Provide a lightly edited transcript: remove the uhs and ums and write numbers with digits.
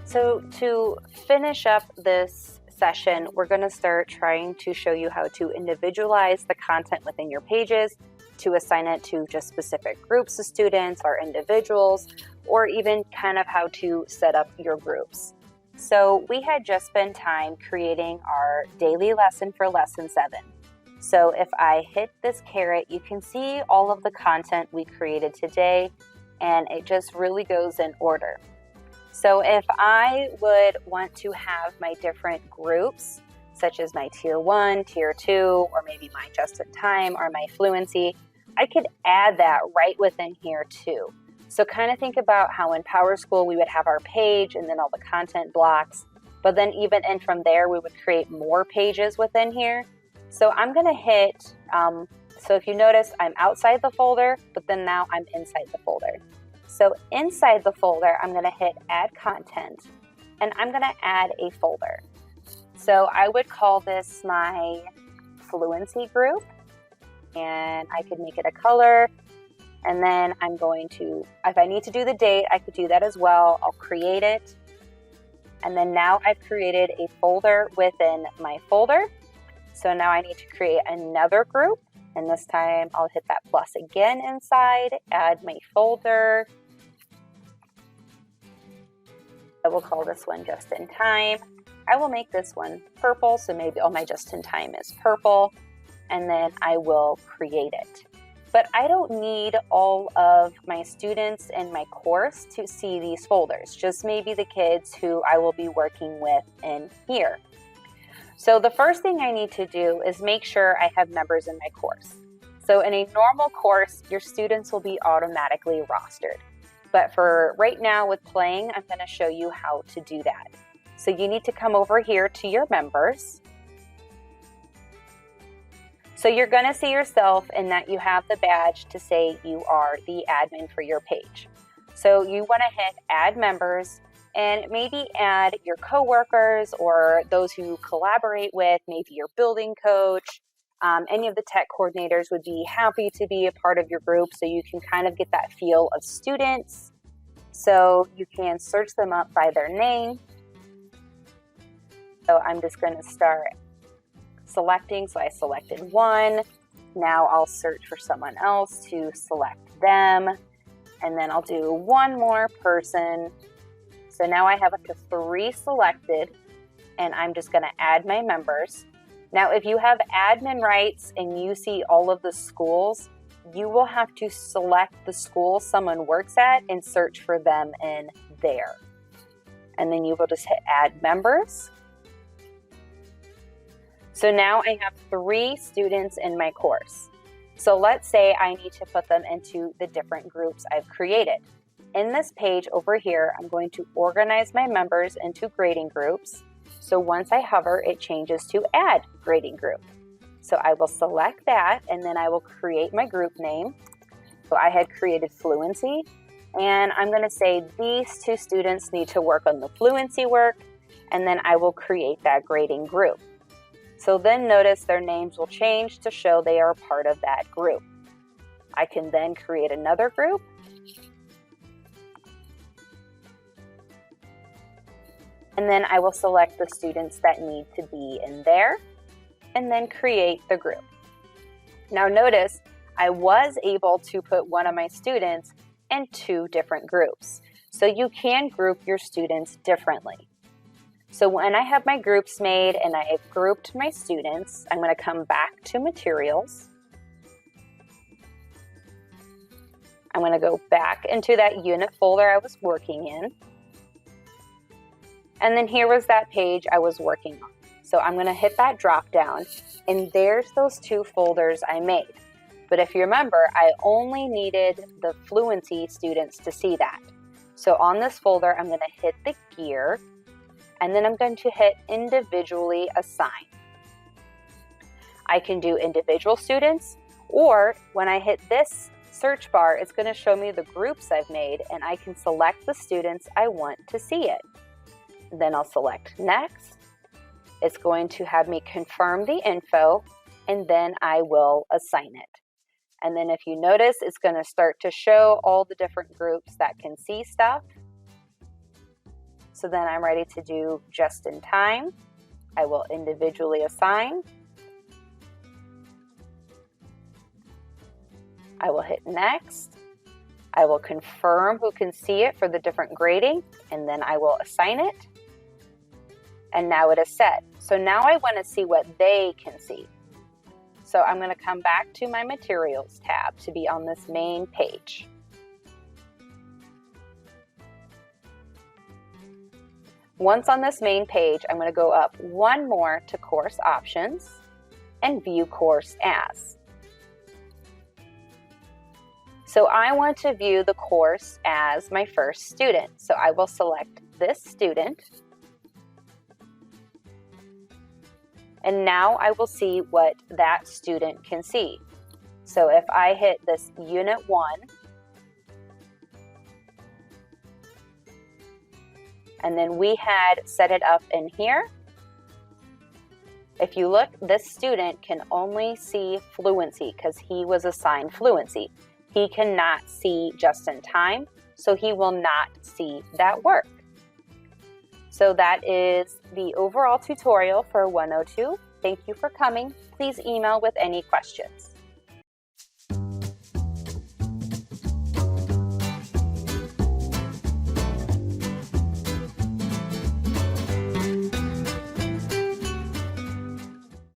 So to finish up this session, we're going to start trying to show you how to individualize the content within your pages, to assign it to just specific groups of students or individuals, or even kind of how to set up your groups. So we had just spent time creating our daily lesson for lesson 7. So if I hit this caret, you can see all of the content we created today, and it just really goes in order. So if I would want to have my different groups, such as my Tier 1, Tier 2, or maybe my Just in Time or my Fluency, I could add that right within here too. So kind of think about how in PowerSchool we would have our page and then all the content blocks, but then even in from there we would create more pages within here. So I'm going to hit, so if you notice, I'm outside the folder, but then now I'm inside the folder. So inside the folder, I'm going to hit Add Content, and I'm going to add a folder. So I would call this my Fluency group, and I could make it a color. And then I'm going to, if I need to do the date, I could do that as well. I'll create it. And then now I've created a folder within my folder. So now I need to create another group. And this time I'll hit that plus again inside, add my folder. I will call this one Just in Time. I will make this one purple, so maybe all my Just in Time is purple. And then I will create it. But I don't need all of my students in my course to see these folders, just maybe the kids who I will be working with in here. So the first thing I need to do is make sure I have members in my course. So in a normal course, your students will be automatically rostered. But for right now with playing, I'm going to show you how to do that. So you need to come over here to your members. So you're going to see yourself in that you have the badge to say you are the admin for your page. So you want to hit Add Members and maybe add your coworkers or those who you collaborate with, maybe your building coach. Any of the tech coordinators would be happy to be a part of your group, so you can kind of get that feel of students. So you can search them up by their name. So I'm just going to start selecting. So I selected one. Now I'll search for someone else to select them. And then I'll do one more person. So now I have up to 3 selected, and I'm just going to add my members. Now, if you have admin rights and you see all of the schools, you will have to select the school someone works at and search for them in there. And then you will just hit Add Members. So now I have 3 students in my course. So let's say I need to put them into the different groups I've created. In this page over here, I'm going to organize my members into grading groups. So once I hover, it changes to Add Grading Group. So I will select that, and then I will create my group name. So I had created Fluency, and I'm going to say these 2 students need to work on the Fluency work, and then I will create that grading group. So then notice their names will change to show they are part of that group. I can then create another group. And then I will select the students that need to be in there and then create the group. Now notice I was able to put one of my students in 2 different groups. So you can group your students differently. So when I have my groups made and I have grouped my students, I'm going to come back to Materials. I'm going to go back into that unit folder I was working in. And then here was that page I was working on. So I'm going to hit that drop down, and there's those 2 folders I made. But if you remember, I only needed the Fluency students to see that. So on this folder, I'm going to hit the gear, and then I'm going to hit Individually Assign. I can do individual students, or when I hit this search bar, it's going to show me the groups I've made, and I can select the students I want to see it. Then I'll select Next. It's going to have me confirm the info, and then I will assign it. And then if you notice, it's going to start to show all the different groups that can see stuff. So then I'm ready to do just in time. I will individually assign. I will hit next. I will confirm who can see it for the different grading, and then I will assign it. And now it is set. So now I want to see what they can see. So I'm going to come back to my Materials tab to be on this main page. Once on this main page, I'm going to go up one more to Course Options and View Course As. So I want to view the course as my first student. So I will select this student. And now I will see what that student can see. So if I hit this Unit 1, and then we had set it up in here. If you look, this student can only see fluency because he was assigned fluency. He cannot see just in time, so he will not see that work. So that is the overall tutorial for 102. Thank you for coming. Please email with any questions.